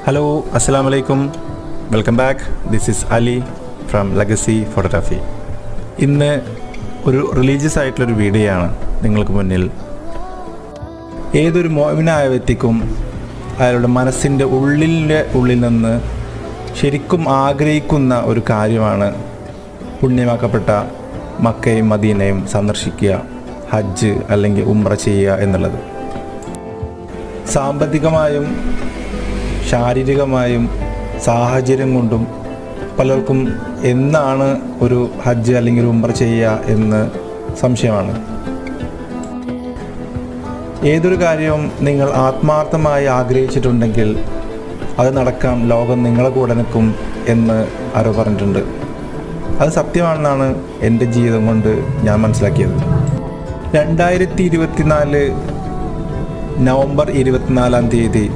Hello, അസ്സലാമു അലൈക്കും. Welcome back. This is Ali from legacy photography. ഇന്ന് ഒരു റിലീജിയസ് ആയിട്ടുള്ളൊരു വീഡിയോ ആണ് നിങ്ങൾക്ക് മുന്നിൽ. ഏതൊരു മോമിനായ വ്യക്തിക്കും അയാളുടെ മനസ്സിൻ്റെ ഉള്ളിൽ നിന്ന് ശരിക്കും ആഗ്രഹിക്കുന്ന ഒരു കാര്യമാണ് പുണ്യമാക്കപ്പെട്ട മക്കയും മദീനയും സന്ദർശിക്കുക, ഹജ്ജ് അല്ലെങ്കിൽ ഉംറ ചെയ്യുക എന്നുള്ളത്. സാമ്പത്തികമായും ശാരീരികമായും സാഹചര്യം കൊണ്ടും പലർക്കും എന്നാണ് ഒരു ഹജ്ജ് അല്ലെങ്കിൽ ഉംറ ചെയ്യുക എന്ന് സംശയമാണ്. ഏതൊരു കാര്യവും നിങ്ങൾ ആത്മാർത്ഥമായി ആഗ്രഹിച്ചിട്ടുണ്ടെങ്കിൽ അത് നടക്കാം, ലോകം നിങ്ങളെ കൂടെ നിൽക്കും എന്ന് ആരോ പറഞ്ഞിട്ടുണ്ട്. അത് സത്യമാണെന്നാണ് എൻ്റെ ജീവിതം കൊണ്ട് ഞാൻ മനസ്സിലാക്കിയത്. 2024 നവംബർ 24